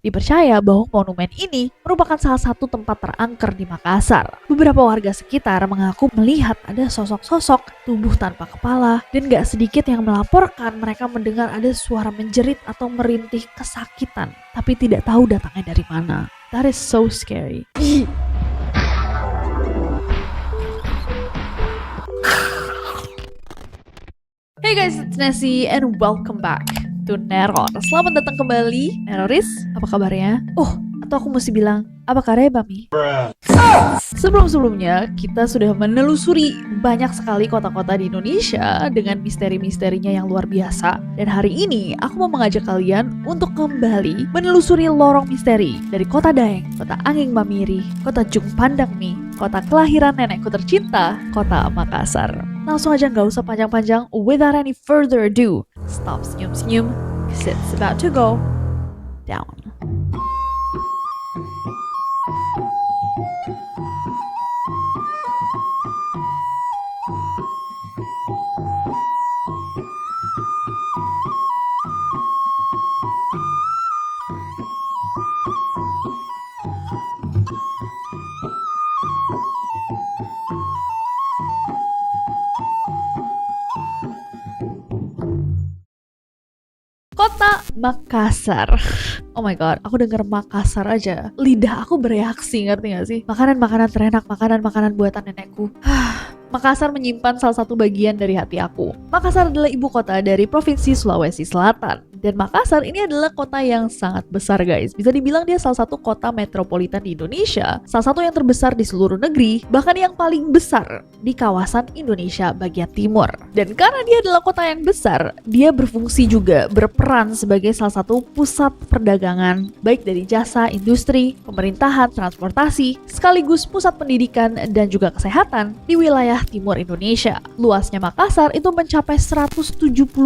Dipercaya bahwa monumen ini merupakan salah satu tempat terangker di Makassar. Beberapa warga sekitar mengaku melihat ada sosok-sosok tubuh tanpa kepala, dan gak sedikit yang melaporkan mereka mendengar ada suara menjerit atau merintih kesakitan, tapi tidak tahu datangnya dari mana. That is so scary. Hey guys, it's Nessie and welcome back to Neror. Selamat datang kembali, Neroris. Apa kabarnya? Atau aku mesti bilang, apa kabarnya Bami? Sebelum-sebelumnya, kita sudah menelusuri banyak sekali kota-kota di Indonesia dengan misteri-misterinya yang luar biasa. Dan hari ini, aku mau mengajak kalian untuk kembali menelusuri lorong misteri dari kota Daeng, kota Anging Mamiri, kota Jung Pandang Mi, kota kelahiran nenekku tercinta, kota Makassar. Langsung aja nggak usah panjang-panjang, without any further ado, stop senyum-senyum, cause it's about to go down. Kota Makassar. Oh my god, aku denger Makassar aja, lidah aku bereaksi, ngerti gak sih? Makanan-makanan terenak, makanan-makanan buatan nenekku. Makassar menyimpan salah satu bagian dari hati aku. Makassar adalah ibu kota dari Provinsi Sulawesi Selatan. Dan Makassar ini adalah kota yang sangat besar guys. Bisa dibilang dia salah satu kota metropolitan di Indonesia. Salah satu yang terbesar di seluruh negeri. Bahkan yang paling besar di kawasan Indonesia bagian timur. Dan karena dia adalah kota yang besar, dia berfungsi juga berperan sebagai salah satu pusat perdagangan. Baik dari jasa, industri, pemerintahan, transportasi, sekaligus pusat pendidikan dan juga kesehatan di wilayah timur Indonesia. Luasnya Makassar itu mencapai 175,77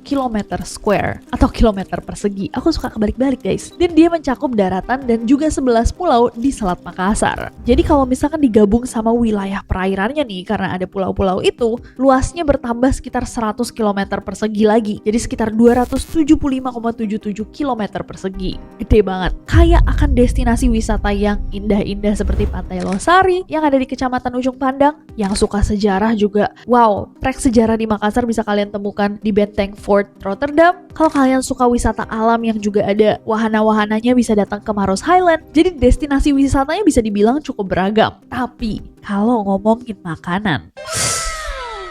km square atau kilometer persegi. Aku suka kebalik-balik guys. Dan dia mencakup daratan dan juga 11 pulau di Selat Makassar. Jadi kalau misalkan digabung sama wilayah perairannya nih, karena ada pulau-pulau itu, luasnya bertambah sekitar 100 km persegi lagi. Jadi sekitar 275,77 km persegi. Gede banget. Kayak akan destinasi wisata yang indah-indah seperti Pantai Losari yang ada di Kecamatan Ujung Pandang. Yang suka sejarah juga, wow, trek sejarah di Makassar bisa kalian temukan di Benteng Fort Rotterdam. Kalau kalian suka wisata alam yang juga ada wahana-wahananya, bisa datang ke Maros Highland. Jadi destinasi wisatanya bisa dibilang cukup beragam. Tapi kalau ngomongin makanan,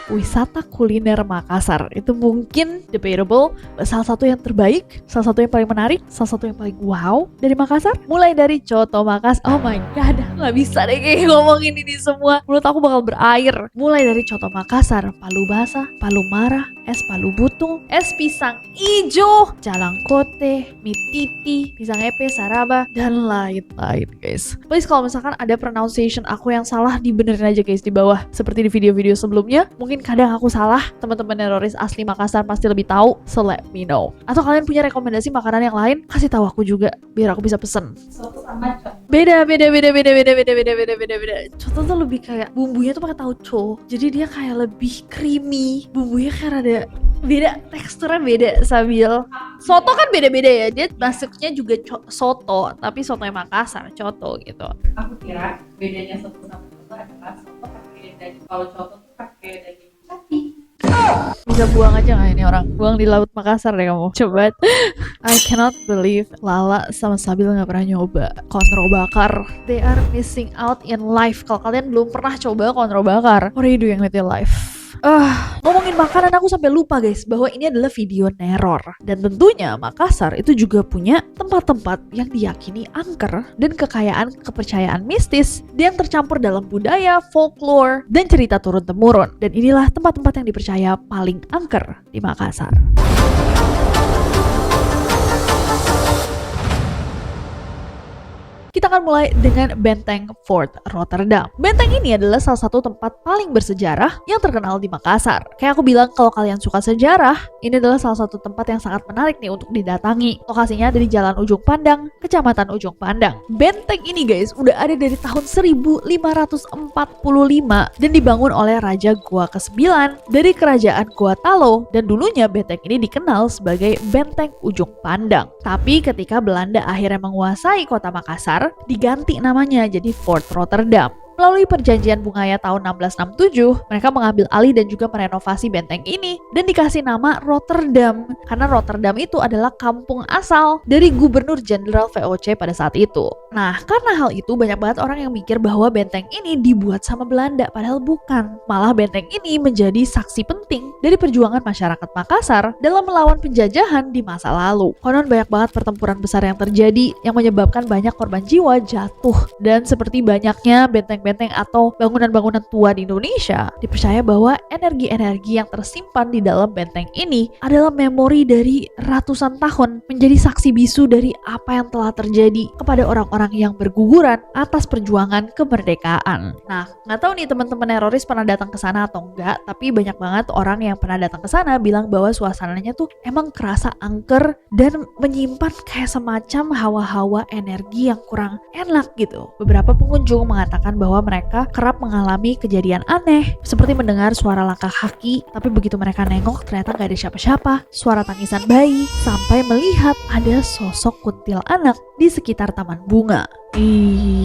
wisata kuliner Makassar itu mungkin debatable, salah satu yang terbaik, salah satu yang paling menarik, salah satu yang paling wow dari Makassar. Mulai dari coto Makassar, oh my god, nggak bisa deh kayak ngomongin ini semua, mulut aku bakal berair. Mulai dari coto Makassar, palu basah, palu marah, es palu butung, es pisang ijo, jalangkote, mie titi, pisang epe, saraba, dan lain-lain guys. Please kalau misalkan ada pronunciation aku yang salah, dibenerin aja guys di bawah, seperti di video-video sebelumnya. Mungkin kadang aku salah, teman-teman Neroris asli Makassar pasti lebih tahu, so let me know. Atau kalian punya rekomendasi makanan yang lain, kasih tahu aku juga biar aku bisa pesen. Soto sama coto. Beda. Coto tuh lebih kayak bumbunya tuh pakai tauco, jadi dia kayak lebih creamy, bumbunya kayak rada beda, teksturnya beda. Sambil soto kan beda-beda ya, dia masuknya juga soto, tapi sotonya Makassar, coto gitu. Aku kira bedanya soto sama coto adalah soto pakai daging, kalau coto tuh pakai daging sapi. Bisa buang aja gak ini orang? Buang di laut Makassar deh kamu. Coba. I cannot believe Lala sama Sabil gak pernah nyoba konro bakar. They are missing out in life. Kalau kalian belum pernah coba konro bakar, what are you doing with your life? Ngomongin makanan aku sampai lupa guys, bahwa ini adalah video Neror. Dan tentunya Makassar itu juga punya tempat-tempat yang diyakini angker dan kekayaan kepercayaan mistis yang tercampur dalam budaya, folklore, dan cerita turun-temurun. Dan inilah tempat-tempat yang dipercaya paling angker di Makassar. Kita Kita akan mulai dengan Benteng Fort Rotterdam. Benteng ini adalah salah satu tempat paling bersejarah yang terkenal di Makassar. Kayak aku bilang, kalau kalian suka sejarah, ini adalah salah satu tempat yang sangat menarik nih untuk didatangi. Lokasinya ada di Jalan Ujung Pandang, Kecamatan Ujung Pandang. Benteng ini guys, udah ada dari tahun 1545 dan dibangun oleh Raja Goa ke-9 dari Kerajaan Goa Talo, dan dulunya benteng ini dikenal sebagai Benteng Ujung Pandang. Tapi ketika Belanda akhirnya menguasai kota Makassar, diganti namanya jadi Fort Rotterdam. Melalui perjanjian Bungaya tahun 1667, mereka mengambil alih dan juga merenovasi benteng ini dan dikasih nama Rotterdam, karena Rotterdam itu adalah kampung asal dari Gubernur Jenderal VOC pada saat itu. Nah, karena hal itu banyak banget orang yang mikir bahwa benteng ini dibuat sama Belanda, padahal bukan. Malah benteng ini menjadi saksi penting dari perjuangan masyarakat Makassar dalam melawan penjajahan di masa lalu. Konon banyak banget pertempuran besar yang terjadi yang menyebabkan banyak korban jiwa jatuh, dan seperti banyaknya benteng atau bangunan-bangunan tua di Indonesia, dipercaya bahwa energi-energi yang tersimpan di dalam benteng ini adalah memori dari ratusan tahun, menjadi saksi bisu dari apa yang telah terjadi kepada orang-orang yang berguguran atas perjuangan kemerdekaan. Nah, nggak tahu nih teman-teman teroris pernah datang ke sana atau enggak, tapi banyak banget orang yang pernah datang ke sana bilang bahwa suasananya tuh emang kerasa angker dan menyimpan kayak semacam hawa-hawa energi yang kurang enak gitu. Beberapa pengunjung mengatakan bahwa mereka kerap mengalami kejadian aneh, seperti mendengar suara langkah kaki, tapi begitu mereka nengok ternyata gak ada siapa-siapa, suara tangisan bayi, sampai melihat ada sosok kuntil anak di sekitar taman bunga.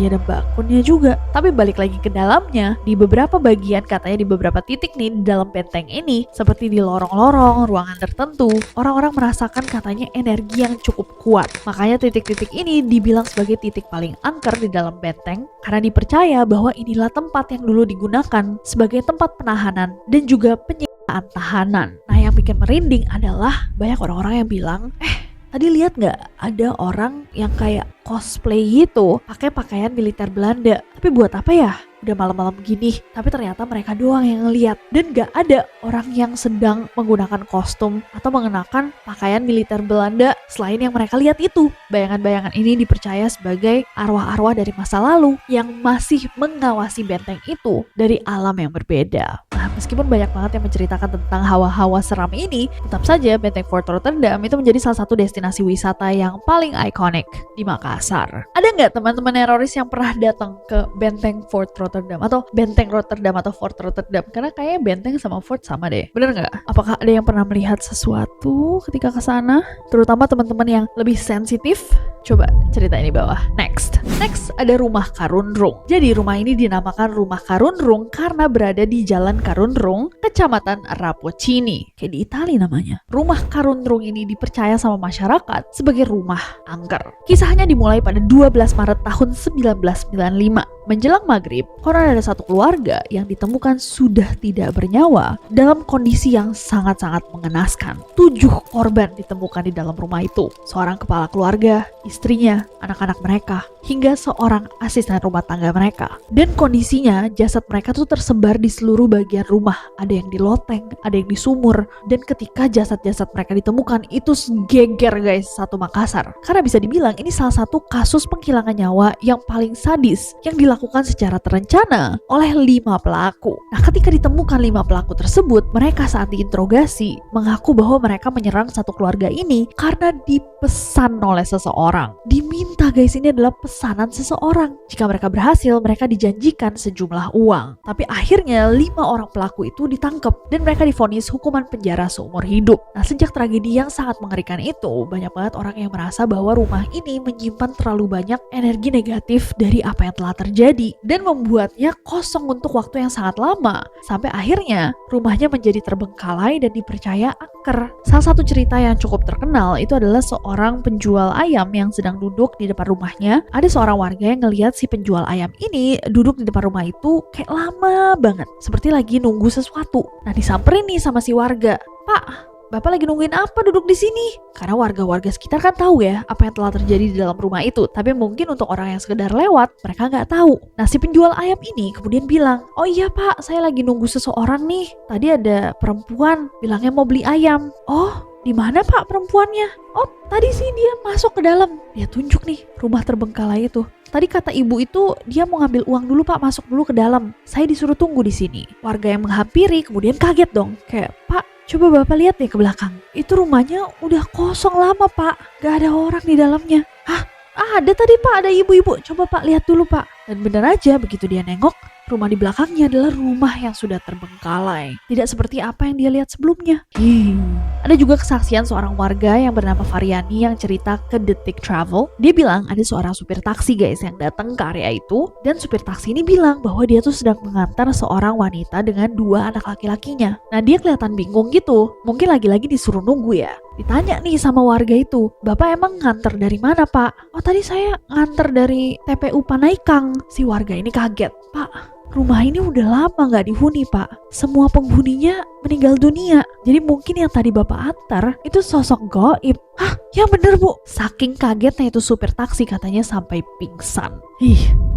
Ada bakunnya juga. Tapi balik lagi ke dalamnya, di beberapa bagian, katanya di beberapa titik nih di dalam benteng ini, seperti di lorong-lorong, ruangan tertentu, orang-orang merasakan katanya energi yang cukup kuat. Makanya titik-titik ini dibilang sebagai titik paling angker di dalam benteng, karena dipercaya bahwa inilah tempat yang dulu digunakan sebagai tempat penahanan dan juga penyiksaan tahanan. Nah, yang bikin merinding adalah banyak orang-orang yang bilang, tadi lihat nggak ada orang yang kayak cosplay gitu, pakai pakaian militer Belanda. Tapi buat apa ya? Udah malam-malam gini, tapi ternyata mereka doang yang ngeliat, dan gak ada orang yang sedang menggunakan kostum atau mengenakan pakaian militer Belanda selain yang mereka lihat itu. Bayangan-bayangan ini dipercaya sebagai arwah-arwah dari masa lalu yang masih mengawasi benteng itu dari alam yang berbeda. Nah, meskipun banyak banget yang menceritakan tentang hawa-hawa seram ini, tetap saja Benteng Fort Rotterdam itu menjadi salah satu destinasi wisata yang paling ikonik di Makassar. Ada nggak teman-teman teroris yang pernah datang ke Benteng Fort Rotterdam atau Benteng Rotterdam atau Fort Rotterdam? Karena kayaknya benteng sama fort sama deh. Bener nggak? Apakah ada yang pernah melihat sesuatu ketika ke sana? Terutama teman-teman yang lebih sensitif? Coba cerita ini bawah. Next ada Rumah Karunrung. Jadi rumah ini dinamakan Rumah Karunrung karena berada di Jalan Karunrung, Kecamatan Rapocini. Kayak di Italia namanya. Rumah Karunrung ini dipercaya sama masyarakat sebagai rumah angker. Kisahnya dimulai pada 12 Maret tahun 1995. Menjelang maghrib, konon ada satu keluarga yang ditemukan sudah tidak bernyawa dalam kondisi yang sangat-sangat mengenaskan. 7 korban ditemukan di dalam rumah itu. Seorang kepala keluarga, istrinya, anak-anak mereka, hingga seorang asisten rumah tangga mereka. Dan kondisinya, jasad mereka tuh tersebar di seluruh bagian rumah. Ada yang di loteng, ada yang di sumur. Dan ketika jasad-jasad mereka ditemukan, itu geger guys satu Makassar. Karena bisa dibilang ini salah satu kasus penghilangan nyawa yang paling sadis yang dilakukan secara terencana oleh 5 pelaku. Nah, ketika ditemukan 5 pelaku tersebut, mereka saat diinterogasi mengaku bahwa mereka menyerang satu keluarga ini karena dipesan oleh seseorang. Diminta guys, ini adalah pesanan seseorang. Jika mereka berhasil, mereka dijanjikan sejumlah uang. Tapi akhirnya 5 orang pelaku itu ditangkap dan mereka divonis hukuman penjara seumur hidup. Nah, sejak tragedi yang sangat mengerikan itu, banyak banget orang yang merasa bahwa rumah ini menyimpan terlalu banyak energi negatif dari apa yang telah terjadi dan membuatnya kosong untuk waktu yang sangat lama. Sampai akhirnya rumahnya menjadi terbengkalai dan dipercaya angker. Salah satu cerita yang cukup terkenal itu adalah seorang penjual ayam yang sedang duduk di depan rumahnya. Ada seorang warga yang ngelihat si penjual ayam ini duduk di depan rumah itu kayak lama banget, seperti lagi nunggu sesuatu. Nah, disamperin nih sama si warga. "Pak, Bapak lagi nungguin apa duduk di sini?" Karena warga-warga sekitar kan tahu ya apa yang telah terjadi di dalam rumah itu. Tapi mungkin untuk orang yang sekedar lewat, mereka nggak tahu. Nah, si penjual ayam ini kemudian bilang, "Oh iya Pak, saya lagi nunggu seseorang nih. Tadi ada perempuan bilangnya mau beli ayam." "Oh, Di mana Pak perempuannya? Oh, tadi sih dia masuk ke dalam. Dia tunjuk nih rumah terbengkalai itu. Tadi kata ibu itu dia mau ngambil uang dulu Pak, masuk dulu ke dalam. Saya disuruh tunggu di sini. Warga yang menghampiri kemudian kaget dong. Kayak, Pak, coba Bapak lihat deh ke belakang. Itu rumahnya udah kosong lama Pak. Gak ada orang di dalamnya. Hah? Ada tadi Pak, ada ibu-ibu. Coba Pak lihat dulu Pak. Dan benar aja begitu dia nengok, rumah di belakangnya adalah rumah yang sudah terbengkalai. Tidak seperti apa yang dia lihat sebelumnya. Ada juga kesaksian seorang warga yang bernama Variani yang cerita ke Detik Travel. Dia bilang ada seorang supir taksi guys yang datang ke area itu. Dan supir taksi ini bilang bahwa dia tuh sedang mengantar seorang wanita dengan 2 anak laki-lakinya. Nah dia kelihatan bingung gitu. Mungkin lagi-lagi disuruh nunggu ya. Ditanya nih sama warga itu, Bapak emang nganter dari mana Pak? Oh tadi saya nganter dari TPU Panaikang. Si warga ini kaget. Pak, rumah ini udah lama gak dihuni Pak. Semua penghuninya meninggal dunia. Jadi mungkin yang tadi Bapak antar itu sosok gaib. Hah? Ya bener Bu. Saking kagetnya itu supir taksi katanya sampai pingsan.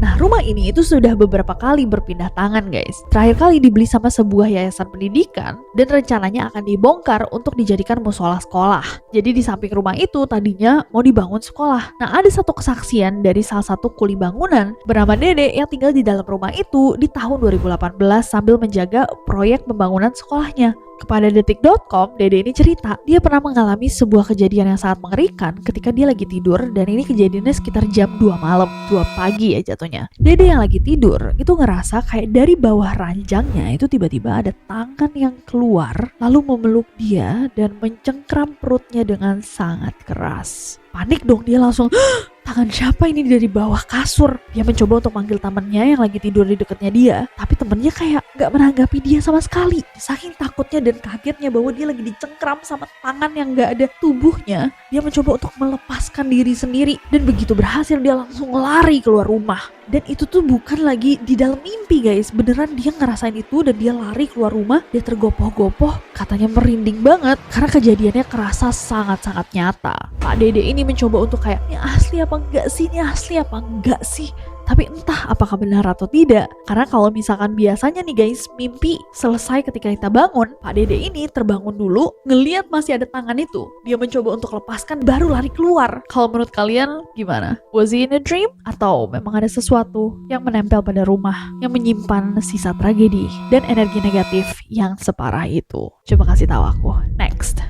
Nah rumah ini itu sudah beberapa kali berpindah tangan guys. Terakhir kali dibeli sama sebuah yayasan pendidikan dan rencananya akan dibongkar untuk dijadikan musola sekolah. Jadi di samping rumah itu tadinya mau dibangun sekolah. Nah ada satu kesaksian dari salah satu kuli bangunan bernama Dede yang tinggal di dalam rumah itu di tahun 2018 sambil menjaga proyek pembangunan sekolahnya. Kepada Detik.com, Dede ini cerita dia pernah mengalami sebuah kejadian yang sangat mengerikan ketika dia lagi tidur dan ini kejadiannya sekitar jam 2 malam, 2 pagi ya jatuhnya. Dede yang lagi tidur itu ngerasa kayak dari bawah ranjangnya itu tiba-tiba ada tangan yang keluar lalu memeluk dia dan mencengkram perutnya dengan sangat keras. Panik dong dia langsung, tangan siapa ini dari bawah kasur? Dia mencoba untuk manggil temannya yang lagi tidur di dekatnya dia, tapi temennya kayak gak menanggapi dia sama sekali. Saking takutnya dan kagetnya bahwa dia lagi dicengkram sama tangan yang gak ada tubuhnya, dia mencoba untuk melepaskan diri sendiri dan begitu berhasil dia langsung lari keluar rumah. Dan itu tuh bukan lagi di dalam mimpi guys, beneran dia ngerasain itu dan dia lari keluar rumah, dia tergopoh-gopoh, katanya merinding banget karena kejadiannya kerasa sangat-sangat nyata. Pak Dede ini mencoba untuk kayak, ini asli apa enggak sih, ini asli apa enggak sih? Tapi entah apakah benar atau tidak. Karena kalau misalkan biasanya nih guys, mimpi selesai ketika kita bangun, Pak Dede ini terbangun dulu, ngeliat masih ada tangan itu. Dia mencoba untuk lepaskan, baru lari keluar. Kalau menurut kalian gimana? Was he in a dream? Atau memang ada sesuatu yang menempel pada rumah, yang menyimpan sisa tragedi dan energi negatif yang separah itu? Coba kasih tahu aku. Next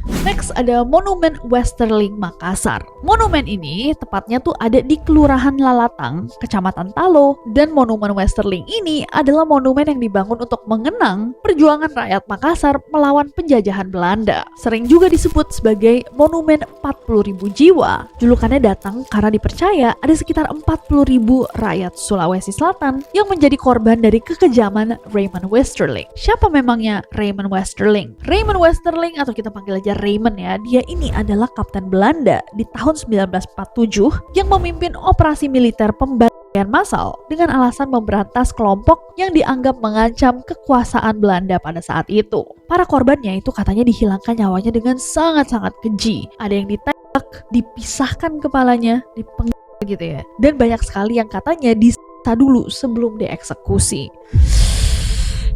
ada Monumen Westerling Makassar. Monumen ini tepatnya tuh ada di Kelurahan Lalatang, Kecamatan Talo, dan Monumen Westerling ini adalah monumen yang dibangun untuk mengenang perjuangan rakyat Makassar melawan penjajahan Belanda. Sering juga disebut sebagai Monumen 40.000 jiwa. Julukannya datang karena dipercaya ada sekitar 40.000 rakyat Sulawesi Selatan yang menjadi korban dari kekejaman Raymond Westerling. Siapa memangnya Raymond Westerling? Raymond Westerling atau kita panggil aja Raymond ya, dia ini adalah kapten Belanda di tahun 1947 yang memimpin operasi militer pembantaian massal dengan alasan memberantas kelompok yang dianggap mengancam kekuasaan Belanda pada saat itu. Para korbannya itu katanya dihilangkan nyawanya dengan sangat-sangat keji. Ada yang ditembak, dipisahkan kepalanya, dipenggal gitu ya. Dan banyak sekali yang katanya disita dulu sebelum dieksekusi.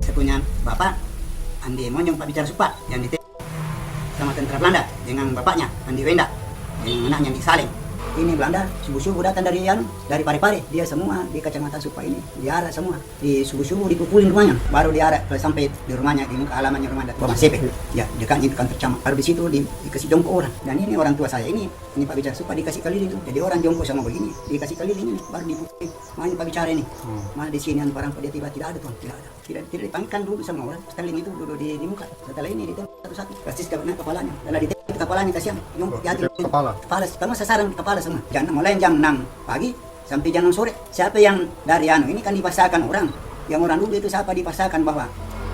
Saya punya bapak Andi Monjong Pak Bicara Supa yang ditembak sama tentara Belanda dengan bapaknya Andi Wenda dengan anaknya di Saleng. Ini Belanda subuh-subuh datang dari Pare-Pare, dia semua di Kecamatan Supa ini diarak semua, di subuh-subuh dipukulin rumahnya, baru diarak sampai di rumahnya, di muka halamannya rumah Bapak Sepe, ya dekatnya kantor camat, baru di situ dikasih jongkok orang. Dan ini orang tua saya ini Pak Bicara Supa dikasih keliling tuh, jadi orang jongkok sama begini, dikasih keliling ini, baru dipukul, main Pak Bicara ini, mana di sini barang dia tiba tidak ada tuh, tidak dipanggilkan dulu sama orang, keliling itu duduk di muka, setelah ini ditembak satu-satu, kasih kepalanya, setelah ditembak kepalanya kasihan, jongkok di hati, kepala, karena sasaran kepala semua. Mulai jam 6 pagi sampai jam 6 sore. Siapa yang dari ini kan dipasarkan orang. Yang orang dulu itu siapa dipasarkan bahwa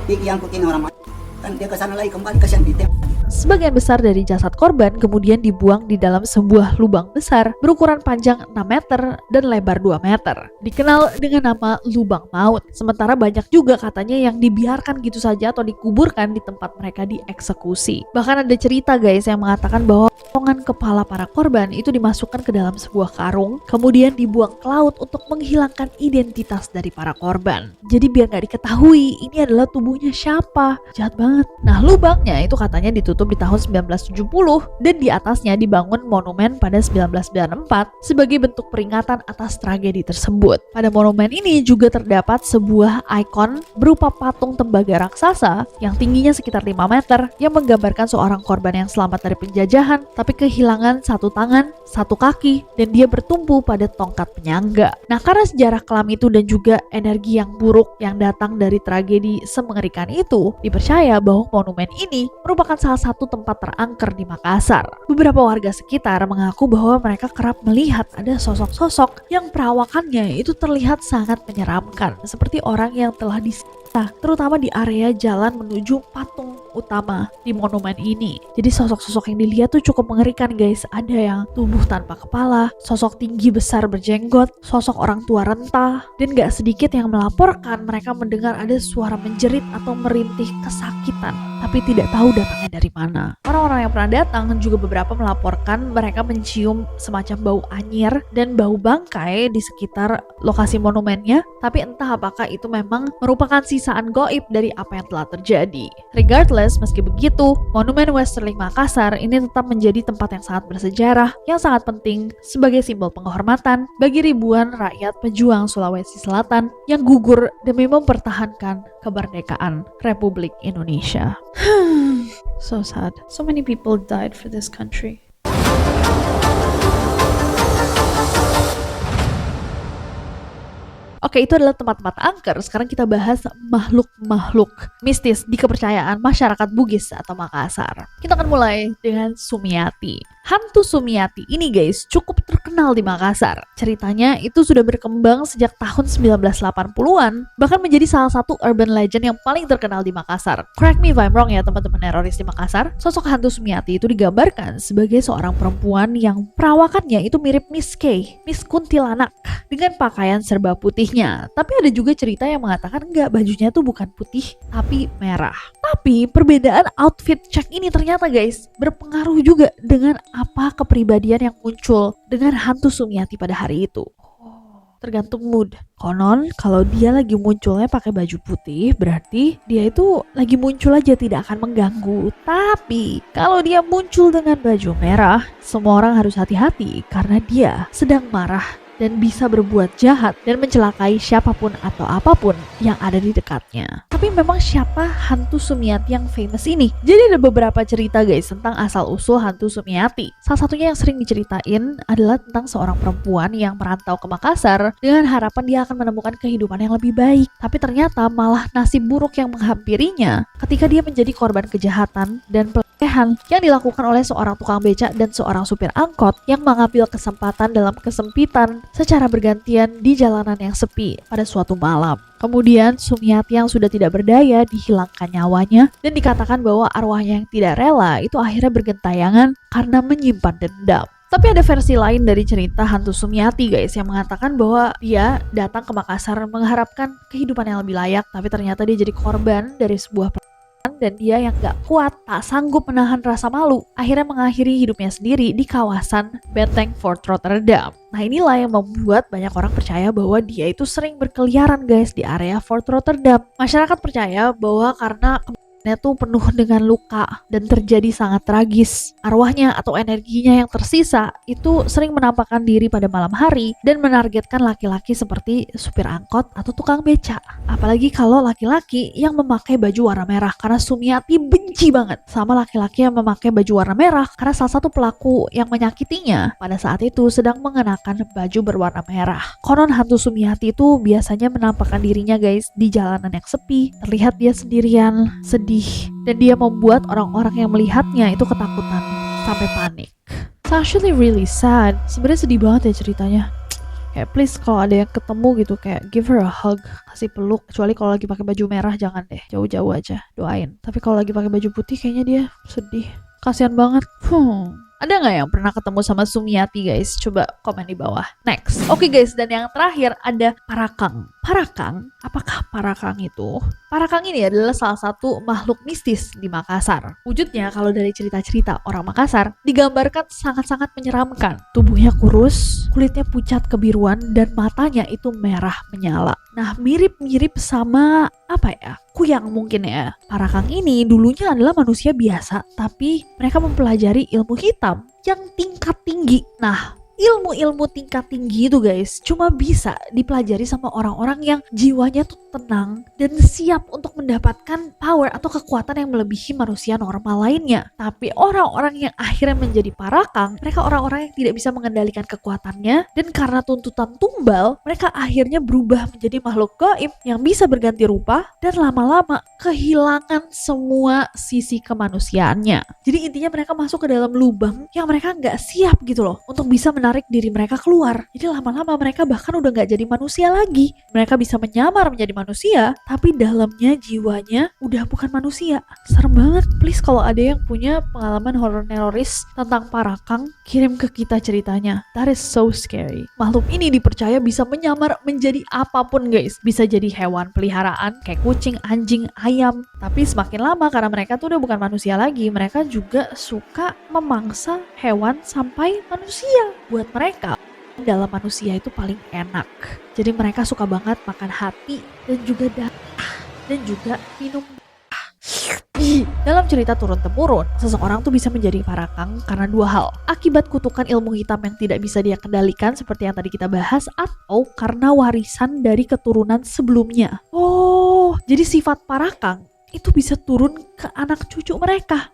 yang ini orang mati. Kan dia ke sana lagi kembali kasihan ditembak. Sebagian besar dari jasad korban kemudian dibuang di dalam sebuah lubang besar berukuran panjang 6 meter dan lebar 2 meter. Dikenal dengan nama lubang maut. Sementara banyak juga katanya yang dibiarkan gitu saja atau dikuburkan di tempat mereka dieksekusi. Bahkan ada cerita guys yang mengatakan bahwa potongan kepala para korban itu dimasukkan ke dalam sebuah karung, kemudian dibuang ke laut untuk menghilangkan identitas dari para korban. Jadi biar gak diketahui ini adalah tubuhnya siapa. Jahat banget. Nah lubangnya itu katanya ditutup ditutup di tahun 1970 dan di atasnya dibangun monumen pada 1994 sebagai bentuk peringatan atas tragedi tersebut. Pada monumen ini juga terdapat sebuah ikon berupa patung tembaga raksasa yang tingginya sekitar 5 meter yang menggambarkan seorang korban yang selamat dari penjajahan tapi kehilangan satu tangan, satu kaki, dan dia bertumpu pada tongkat penyangga. Nah, karena sejarah kelam itu dan juga energi yang buruk yang datang dari tragedi semengerikan itu, dipercaya bahwa monumen ini merupakan salah satu tempat terangker di Makassar. Beberapa warga sekitar mengaku bahwa mereka kerap melihat ada sosok-sosok yang perawakannya itu terlihat sangat menyeramkan, seperti orang yang telah disita, terutama di area jalan menuju patung utama di monumen ini. Jadi sosok-sosok yang dilihat tuh cukup mengerikan guys. Ada yang tubuh tanpa kepala, sosok tinggi besar berjenggot, sosok orang tua renta, dan gak sedikit yang melaporkan mereka mendengar ada suara menjerit atau merintih kesakitan, tapi tidak tahu datangnya dari mana. Orang-orang yang pernah datang juga beberapa melaporkan mereka mencium semacam bau anyir dan bau bangkai di sekitar lokasi monumennya, tapi entah apakah itu memang merupakan sisaan gaib dari apa yang telah terjadi. Regardless, meski begitu, Monumen Westerling Makassar ini tetap menjadi tempat yang sangat bersejarah, yang sangat penting sebagai simbol penghormatan bagi ribuan rakyat pejuang Sulawesi Selatan yang gugur demi mempertahankan kemerdekaan Republik Indonesia. So sad. So many people died for this country. Oke, itu adalah tempat-tempat angker. Sekarang kita bahas makhluk-makhluk mistis di kepercayaan masyarakat Bugis atau Makassar. Kita akan mulai dengan Sumiati. Hantu Sumiati ini guys cukup terkenal di Makassar. Ceritanya itu sudah berkembang sejak tahun 1980-an, bahkan menjadi salah satu urban legend yang paling terkenal di Makassar. Correct me if I'm wrong ya teman-teman teroris di Makassar. Sosok hantu Sumiati itu digambarkan sebagai seorang perempuan yang perawakannya itu mirip Miss K, Miss Kuntilanak, dengan pakaian serba putihnya. Tapi ada juga cerita yang mengatakan enggak, bajunya tuh bukan putih tapi merah. Tapi perbedaan outfit check ini ternyata guys berpengaruh juga dengan apa kepribadian yang muncul dengan hantu Sumiati pada hari itu. Tergantung mood. Konon kalau dia lagi munculnya pakai baju putih, berarti dia itu lagi muncul aja, tidak akan mengganggu. Tapi kalau dia muncul dengan baju merah, semua orang harus hati-hati karena dia sedang marah dan bisa berbuat jahat dan mencelakai siapapun atau apapun yang ada di dekatnya. Tapi memang siapa hantu Sumiati yang famous ini? Jadi ada beberapa cerita guys tentang asal-usul hantu Sumiati. Salah satunya yang sering diceritain adalah tentang seorang perempuan yang merantau ke Makassar dengan harapan dia akan menemukan kehidupan yang lebih baik. Tapi ternyata malah nasib buruk yang menghampirinya ketika dia menjadi korban kejahatan dan pelecehan yang dilakukan oleh seorang tukang becak dan seorang supir angkot yang mengambil kesempatan dalam kesempitan secara bergantian di jalanan yang sepi pada suatu malam. Kemudian Sumiati yang sudah tidak berdaya dihilangkan nyawanya dan dikatakan bahwa arwahnya yang tidak rela itu akhirnya bergentayangan karena menyimpan dendam. Tapi ada versi lain dari cerita hantu Sumiati guys yang mengatakan bahwa dia datang ke Makassar mengharapkan kehidupan yang lebih layak, tapi ternyata dia jadi korban dari sebuah dan dia yang gak kuat, tak sanggup menahan rasa malu, akhirnya mengakhiri hidupnya sendiri di kawasan Benteng Fort Rotterdam. Nah inilah yang membuat banyak orang percaya bahwa dia itu sering berkeliaran guys di area Fort Rotterdam. Masyarakat percaya bahwa karena tuh penuh dengan luka dan terjadi sangat tragis. Arwahnya atau energinya yang tersisa itu sering menampakkan diri pada malam hari dan menargetkan laki-laki seperti supir angkot atau tukang becak. Apalagi kalau laki-laki yang memakai baju warna merah, karena Sumiati benci banget sama laki-laki yang memakai baju warna merah karena salah satu pelaku yang menyakitinya pada saat itu sedang mengenakan baju berwarna merah. Konon hantu Sumiati itu biasanya menampakkan dirinya guys di jalanan yang sepi, terlihat dia sendirian, sedih, dan dia membuat orang-orang yang melihatnya itu ketakutan sampai panik. It's actually really sad. Sebenarnya sedih banget ya ceritanya. Kayak please kalau ada yang ketemu gitu kayak give her a hug, kasih peluk. Kecuali kalau lagi pakai baju merah jangan deh, jauh-jauh aja, doain. Tapi kalau lagi pakai baju putih kayaknya dia sedih. Kasian banget. Ada nggak yang pernah ketemu sama Sumiati guys? Coba komen di bawah. Next. Oke guys, dan yang terakhir ada Parakang. Parakang, apakah Parakang itu? Parakang ini adalah salah satu makhluk mistis di Makassar. Wujudnya kalau dari cerita-cerita orang Makassar digambarkan sangat-sangat menyeramkan. Tubuhnya kurus, kulitnya pucat kebiruan, dan matanya itu merah menyala. Nah mirip-mirip sama apa ya? aku yang mungkin ya, para kang ini dulunya adalah manusia biasa, tapi mereka mempelajari ilmu hitam yang tingkat tinggi. Nah, ilmu-ilmu tingkat tinggi itu guys cuma bisa dipelajari sama orang-orang yang jiwanya tuh tenang dan siap untuk mendapatkan power atau kekuatan yang melebihi manusia normal lainnya. Tapi orang-orang yang akhirnya menjadi para kang, mereka orang-orang yang tidak bisa mengendalikan kekuatannya, dan karena tuntutan tumbal, mereka akhirnya berubah menjadi makhluk gaib yang bisa berganti rupa dan lama-lama kehilangan semua sisi kemanusiaannya. Jadi intinya mereka masuk ke dalam lubang yang mereka nggak siap gitu loh untuk bisa menarik diri mereka keluar. Jadi lama-lama mereka bahkan udah nggak jadi manusia lagi. Mereka bisa menyamar menjadi manusia, tapi dalamnya jiwanya udah bukan manusia. Serem banget. Please kalau ada yang punya pengalaman horor neroris tentang para kang, kirim ke kita ceritanya. That is so scary. Makhluk ini dipercaya bisa menyamar menjadi apapun guys. Bisa jadi hewan peliharaan kayak kucing, anjing, ayam. Tapi semakin lama karena mereka tuh udah bukan manusia lagi, mereka juga suka memangsa hewan sampai manusia. Buat mereka, dalam manusia itu paling enak. Jadi mereka suka banget makan hati dan juga darah dan juga minum darah. Dalam cerita turun-temurun, seseorang tuh bisa menjadi para kang karena dua hal. Akibat kutukan ilmu hitam yang tidak bisa dia kendalikan seperti yang tadi kita bahas, atau karena warisan dari keturunan sebelumnya. Oh, jadi sifat para kang itu bisa turun ke anak cucu mereka.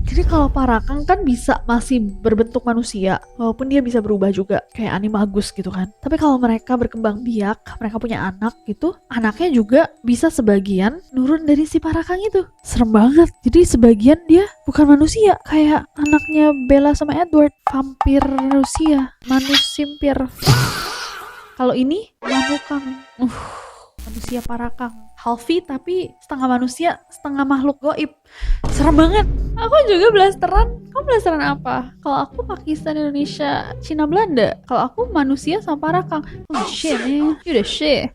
Jadi kalau para kang kan bisa masih berbentuk manusia, walaupun dia bisa berubah juga kayak animagus gitu kan. Tapi kalau mereka berkembang biak, mereka punya anak gitu, anaknya juga bisa sebagian nurun dari si para kang itu. Serem banget. Jadi sebagian dia bukan manusia, kayak anaknya Bella sama Edward, vampir Rusia, manusimpir. Kalau ini manukang, manusia para kang. Halfi tapi setengah manusia, setengah makhluk goib. Serem banget. Aku juga blasteran. Kamu blasteran apa? Kalau aku Pakistan, Indonesia, Cina, Belanda. Kalau aku manusia sama para kang. Oh shit man, you the shit.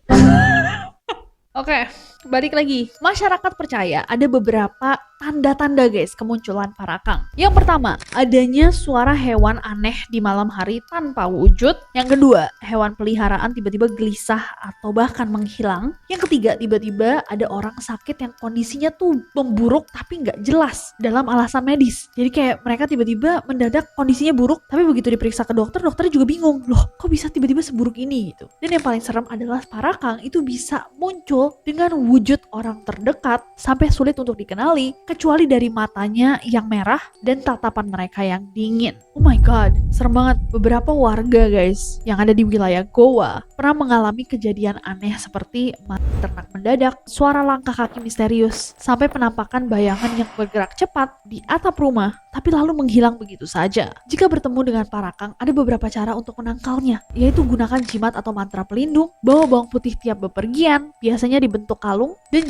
Oke, balik lagi. Masyarakat percaya ada beberapa tanda-tanda guys kemunculan para kang. Yang pertama, adanya suara hewan aneh di malam hari tanpa wujud. Yang kedua, hewan peliharaan tiba-tiba gelisah atau bahkan menghilang. Yang ketiga, tiba-tiba ada orang sakit yang kondisinya tuh memburuk tapi nggak jelas dalam alasan medis. Jadi kayak mereka tiba-tiba mendadak kondisinya buruk, tapi begitu diperiksa ke dokter, dokternya juga bingung. Loh, kok bisa tiba-tiba seburuk ini gitu. Dan yang paling serem adalah para kang itu bisa muncul dengan wujud orang terdekat sampai sulit untuk dikenali, kecuali dari matanya yang merah dan tatapan mereka yang dingin. Oh my god, serem banget. Beberapa warga guys yang ada di wilayah Goa pernah mengalami kejadian aneh seperti mati ternak mendadak, suara langkah kaki misterius, sampai penampakan bayangan yang bergerak cepat di atap rumah tapi lalu menghilang begitu saja. Jika bertemu dengan para kang, ada beberapa cara untuk menangkalnya, yaitu gunakan jimat atau mantra pelindung, bawa bawang putih tiap bepergian, biasanya dibentuk kalung, dan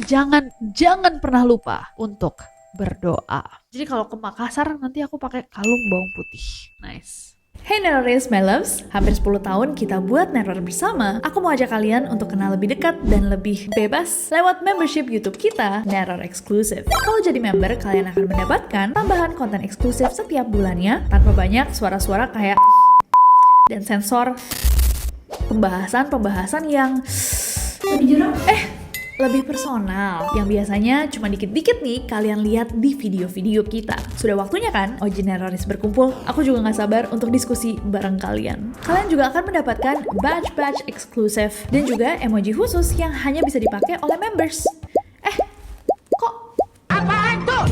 jangan pernah lupa untuk berdoa. Jadi kalau ke Makassar nanti aku pakai kalung bawang putih. Nice. Hey Neroris, my loves, hampir 10 tahun kita buat Neror bersama. Aku mau ajak kalian untuk kenal lebih dekat dan lebih bebas lewat membership YouTube kita, Neror Exclusive. Kalau jadi member, kalian akan mendapatkan tambahan konten eksklusif setiap bulannya tanpa banyak suara-suara kayak dan sensor, pembahasan yang lebih personal, yang biasanya cuma dikit-dikit nih kalian lihat di video-video kita. Sudah waktunya kan OG Neroris berkumpul? Aku juga gak sabar untuk diskusi bareng kalian. Kalian juga akan mendapatkan badge eksklusif dan juga emoji khusus yang hanya bisa dipakai oleh members. Kok? Apaan tuh?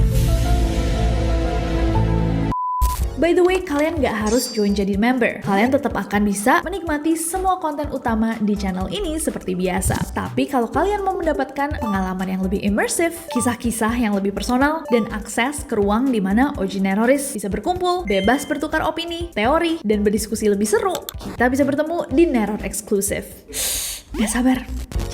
By the way, kalian gak harus join jadi member. Kalian tetap akan bisa menikmati semua konten utama di channel ini seperti biasa. Tapi kalau kalian mau mendapatkan pengalaman yang lebih imersif, kisah-kisah yang lebih personal, dan akses ke ruang di mana OG Neroris bisa berkumpul, bebas bertukar opini, teori, dan berdiskusi lebih seru, kita bisa bertemu di Neror Exclusive. Gak sabar.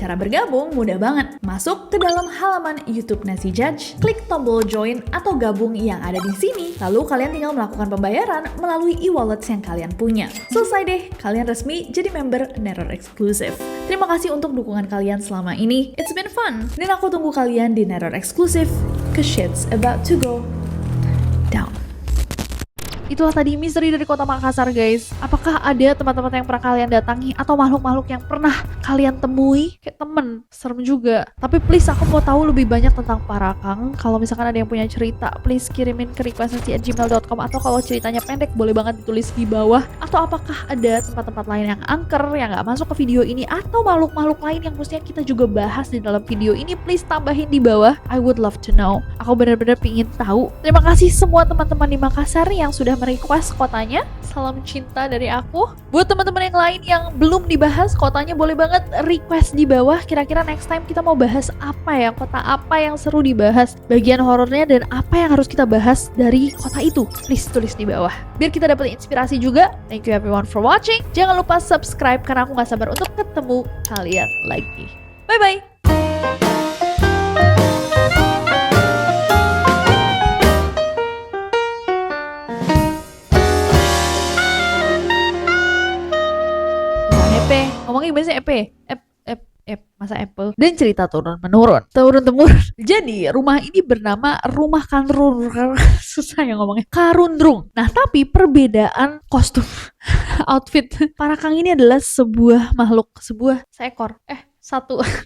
Cara bergabung mudah banget. Masuk ke dalam halaman YouTube Nasi Judge, klik tombol join atau gabung yang ada di sini. Lalu kalian tinggal melakukan pembayaran melalui e-wallets yang kalian punya. Selesai deh, kalian resmi jadi member Neror Exclusive. Terima kasih untuk dukungan kalian selama ini. It's been fun. Dan aku tunggu kalian di Neror Exclusive, 'cause shit's about to go down. itulah tadi misteri dari kota Makassar guys. Apakah ada tempat-tempat yang pernah kalian datangi atau makhluk-makhluk yang pernah kalian temui? Kayak temen, serem juga. Tapi please aku mau tahu lebih banyak tentang Parakang. Kalau misalkan ada yang punya cerita, please kirimin ke requestnc@gmail.com, atau kalau ceritanya pendek boleh banget ditulis di bawah. Atau apakah ada tempat-tempat lain yang angker yang nggak masuk ke video ini, atau makhluk-makhluk lain yang mestinya kita juga bahas di dalam video ini, please tambahin di bawah. I would love to know. Aku benar-benar pingin tahu. Terima kasih semua teman-teman di Makassar yang sudah merequest kotanya. Salam cinta dari aku. Buat teman-teman yang lain yang belum dibahas kotanya, boleh banget request di bawah. Kira-kira next time kita mau bahas apa ya, kota apa yang seru dibahas, bagian horornya, dan apa yang harus kita bahas dari kota itu. Please tulis di bawah biar kita dapat inspirasi juga. Thank you everyone for watching. Jangan lupa subscribe karena aku gak sabar untuk ketemu kalian lagi. Bye bye. Ngomongnya gimana sih masa Apple. Dan cerita turun-menurun. Jadi rumah ini bernama Rumah Karundrung. Susah ya ngomongnya. Karundrung. Nah tapi perbedaan kostum outfit Parakang ini adalah sebuah makhluk, seekor satu